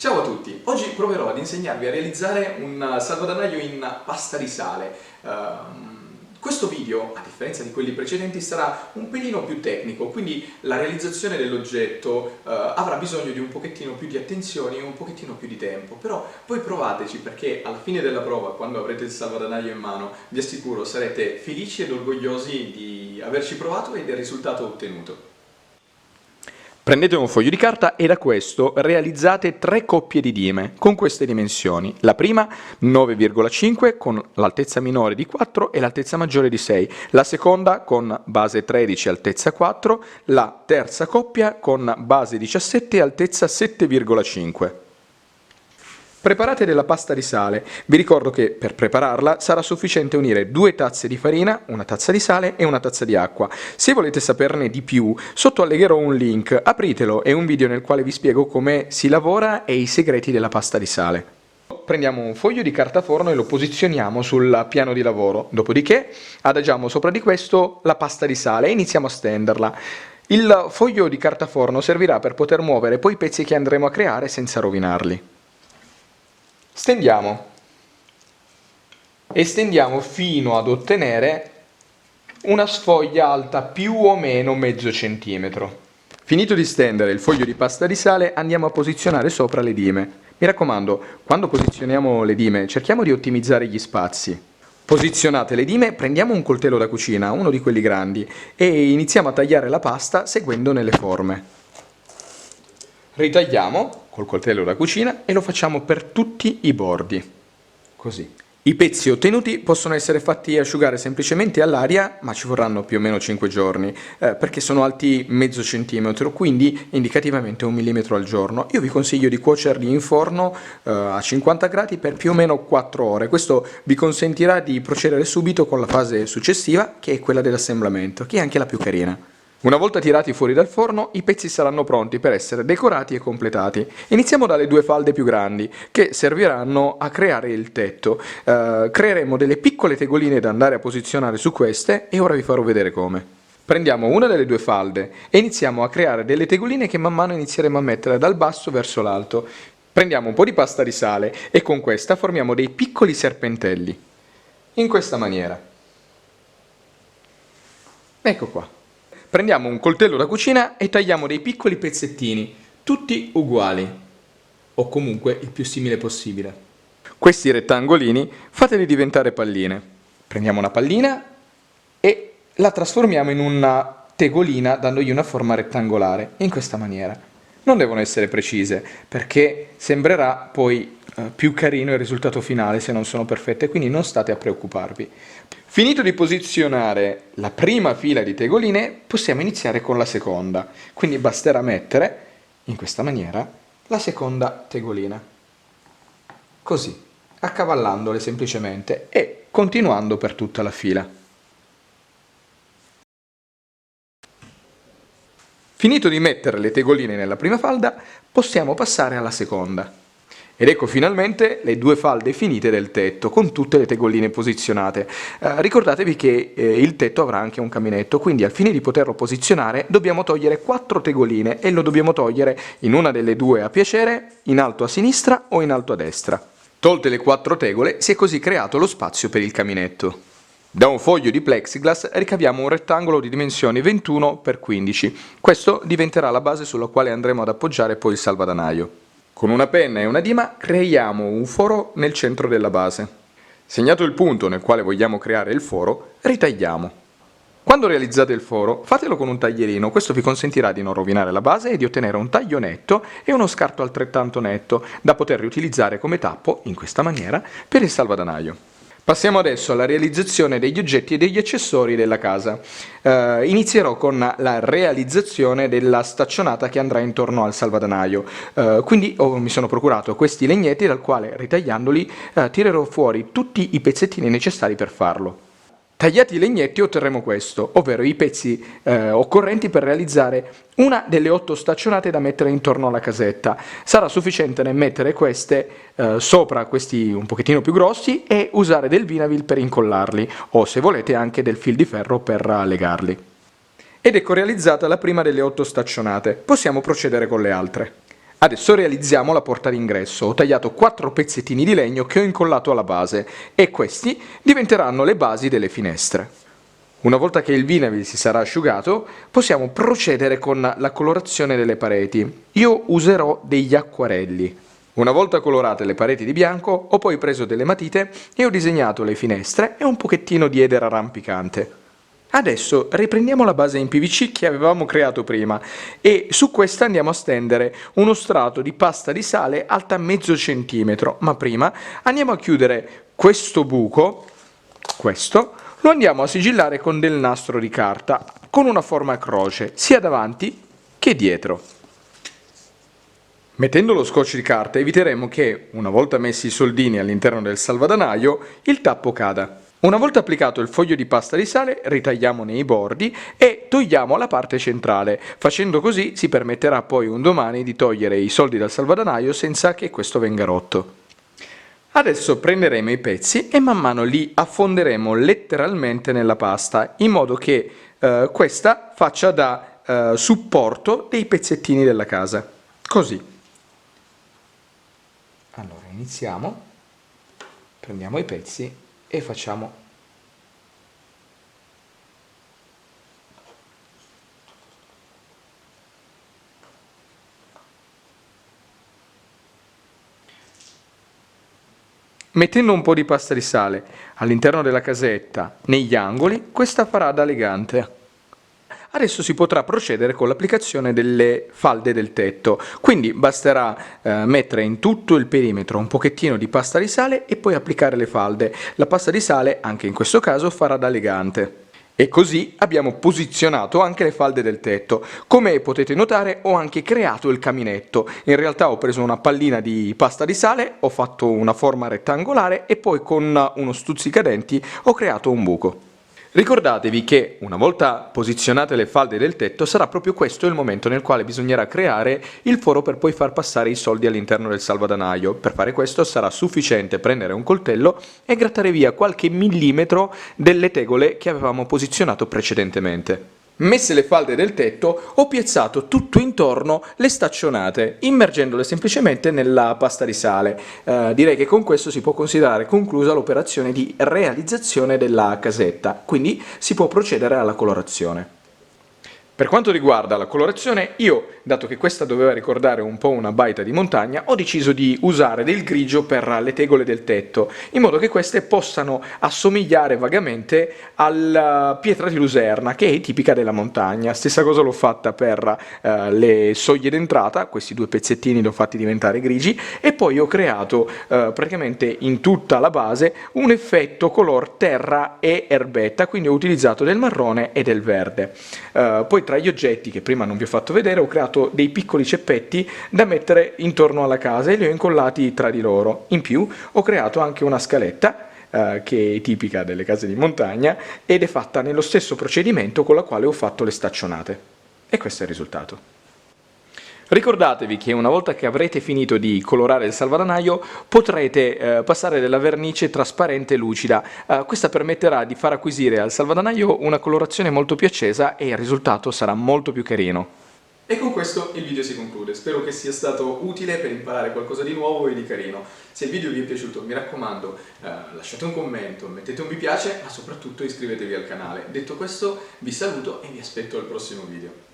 Ciao a tutti, oggi proverò ad insegnarvi a realizzare un salvadanaio in pasta di sale. Questo video, a differenza di quelli precedenti, sarà un pelino più tecnico, quindi la realizzazione dell'oggetto avrà bisogno di un pochettino più di attenzione e un pochettino più di tempo, però voi provateci perché alla fine della prova, quando avrete il salvadanaio in mano, vi assicuro sarete felici ed orgogliosi di averci provato e del risultato ottenuto. Prendete un foglio di carta e da questo realizzate 3 coppie di dime con queste dimensioni. La prima 9,5 con l'altezza minore di 4 e l'altezza maggiore di 6. La seconda con base 13 altezza 4. La terza coppia con base 17 e altezza 7,5. Preparate della pasta di sale. Vi ricordo che per prepararla sarà sufficiente unire 2 tazze di farina, una tazza di sale e una tazza di acqua. Se volete saperne di più, sotto allegherò un link, apritelo, è un video nel quale vi spiego come si lavora e i segreti della pasta di sale. Prendiamo un foglio di carta forno e lo posizioniamo sul piano di lavoro, dopodiché adagiamo sopra di questo la pasta di sale e iniziamo a stenderla. Il foglio di carta forno servirà per poter muovere poi i pezzi che andremo a creare senza rovinarli. Stendiamo e stendiamo fino ad ottenere una sfoglia alta più o meno mezzo centimetro. Finito di stendere il foglio di pasta di sale, andiamo a posizionare sopra le dime. Mi raccomando, quando posizioniamo le dime cerchiamo di ottimizzare gli spazi. Posizionate le dime, prendiamo un coltello da cucina, uno di quelli grandi, e iniziamo a tagliare la pasta seguendone le forme. Ritagliamo col coltello da cucina e lo facciamo per tutti i bordi, così. I pezzi ottenuti possono essere fatti asciugare semplicemente all'aria, ma ci vorranno più o meno 5 giorni, perché sono alti mezzo centimetro, quindi indicativamente 1 millimetro al giorno. Io vi consiglio di cuocerli in forno a 50 gradi per più o meno 4 ore. Questo vi consentirà di procedere subito con la fase successiva, che è quella dell'assemblamento, che è anche la più carina. Una volta tirati fuori dal forno, i pezzi saranno pronti per essere decorati e completati. Iniziamo dalle 2 falde più grandi, che serviranno a creare il tetto. Creeremo delle piccole tegoline da andare a posizionare su queste e ora vi farò vedere come. Prendiamo una delle 2 falde e iniziamo a creare delle tegoline che man mano inizieremo a mettere dal basso verso l'alto. Prendiamo un po' di pasta di sale e con questa formiamo dei piccoli serpentelli. In questa maniera. Ecco qua. Prendiamo un coltello da cucina e tagliamo dei piccoli pezzettini, tutti uguali, o comunque il più simile possibile. Questi rettangolini fateli diventare palline. Prendiamo una pallina e la trasformiamo in una tegolina dandogli una forma rettangolare, in questa maniera. Non devono essere precise, perché sembrerà poi più carino il risultato finale se non sono perfette, quindi non state a preoccuparvi. Finito di posizionare la prima fila di tegoline, possiamo iniziare con la seconda. Quindi basterà mettere, in questa maniera, la seconda tegolina. Così, accavallandole semplicemente e continuando per tutta la fila. Finito di mettere le tegoline nella prima falda, possiamo passare alla seconda. Ed ecco finalmente le 2 falde finite del tetto, con tutte le tegoline posizionate. Ricordatevi che il tetto avrà anche un caminetto, quindi al fine di poterlo posizionare dobbiamo togliere 4 tegoline e lo dobbiamo togliere in una delle 2 a piacere, in alto a sinistra o in alto a destra. Tolte le 4 tegole, si è così creato lo spazio per il caminetto. Da un foglio di plexiglass ricaviamo un rettangolo di dimensioni 21 x 15. Questo diventerà la base sulla quale andremo ad appoggiare poi il salvadanaio. Con una penna e una dima creiamo un foro nel centro della base. Segnato il punto nel quale vogliamo creare il foro, ritagliamo. Quando realizzate il foro, fatelo con un taglierino, questo vi consentirà di non rovinare la base e di ottenere un taglio netto e uno scarto altrettanto netto, da poter riutilizzare come tappo, in questa maniera, per il salvadanaio. Passiamo adesso alla realizzazione degli oggetti e degli accessori della casa. Inizierò con la realizzazione della staccionata che andrà intorno al salvadanaio. Quindi mi sono procurato questi legnetti dal quale, ritagliandoli, tirerò fuori tutti i pezzettini necessari per farlo. Tagliati i legnetti otterremo questo, ovvero i pezzi occorrenti per realizzare una delle 8 staccionate da mettere intorno alla casetta. Sarà sufficiente mettere queste sopra questi un pochettino più grossi e usare del Vinavil per incollarli, o se volete anche del fil di ferro per legarli. Ed ecco realizzata la prima delle 8 staccionate, possiamo procedere con le altre. Adesso realizziamo la porta d'ingresso. Ho tagliato 4 pezzettini di legno che ho incollato alla base e questi diventeranno le basi delle finestre. Una volta che il vinavil si sarà asciugato, possiamo procedere con la colorazione delle pareti. Io userò degli acquarelli. Una volta colorate le pareti di bianco, ho poi preso delle matite e ho disegnato le finestre e un pochettino di edera rampicante. Adesso riprendiamo la base in PVC che avevamo creato prima e su questa andiamo a stendere uno strato di pasta di sale alta mezzo centimetro, ma prima andiamo a chiudere questo buco, questo, lo andiamo a sigillare con del nastro di carta con una forma a croce, sia davanti che dietro. Mettendo lo scotch di carta eviteremo che, una volta messi i soldini all'interno del salvadanaio, il tappo cada. Una volta applicato il foglio di pasta di sale, ritagliamone i bordi e togliamo la parte centrale. Facendo così si permetterà poi un domani di togliere i soldi dal salvadanaio senza che questo venga rotto. Adesso prenderemo i pezzi e man mano li affonderemo letteralmente nella pasta, in modo che questa faccia da supporto dei pezzettini della casa. Così. Allora iniziamo, prendiamo i pezzi e facciamo mettendo un po' di pasta di sale all'interno della casetta, negli angoli, questa farà da legante. Adesso si potrà procedere con l'applicazione delle falde del tetto, quindi basterà mettere in tutto il perimetro un pochettino di pasta di sale e poi applicare le falde. La pasta di sale, anche in questo caso, farà da legante. E così abbiamo posizionato anche le falde del tetto. Come potete notare ho anche creato il caminetto. In realtà ho preso una pallina di pasta di sale, ho fatto una forma rettangolare e poi con uno stuzzicadenti ho creato un buco. Ricordatevi che una volta posizionate le falde del tetto sarà proprio questo il momento nel quale bisognerà creare il foro per poi far passare i soldi all'interno del salvadanaio. Per fare questo sarà sufficiente prendere un coltello e grattare via qualche millimetro delle tegole che avevamo posizionato precedentemente. Messe le falde del tetto, ho piazzato tutto intorno le staccionate, immergendole semplicemente nella pasta di sale. Direi che con questo si può considerare conclusa l'operazione di realizzazione della casetta, quindi si può procedere alla colorazione. Per quanto riguarda la colorazione, io, dato che questa doveva ricordare un po' una baita di montagna, ho deciso di usare del grigio per le tegole del tetto, in modo che queste possano assomigliare vagamente alla pietra di luserna, che è tipica della montagna. Stessa cosa l'ho fatta per le soglie d'entrata, questi 2 pezzettini li ho fatti diventare grigi, e poi ho creato praticamente in tutta la base un effetto color terra e erbetta, quindi ho utilizzato del marrone e del verde. Poi tra gli oggetti che prima non vi ho fatto vedere ho creato dei piccoli ceppetti da mettere intorno alla casa e li ho incollati tra di loro. In più ho creato anche una scaletta che è tipica delle case di montagna ed è fatta nello stesso procedimento con la quale ho fatto le staccionate. E questo è il risultato. Ricordatevi che una volta che avrete finito di colorare il salvadanaio potrete passare della vernice trasparente lucida. Questa permetterà di far acquisire al salvadanaio una colorazione molto più accesa e il risultato sarà molto più carino. E con questo il video si conclude, spero che sia stato utile per imparare qualcosa di nuovo e di carino. Se il video vi è piaciuto mi raccomando lasciate un commento, mettete un mi piace ma soprattutto iscrivetevi al canale. Detto questo vi saluto e vi aspetto al prossimo video.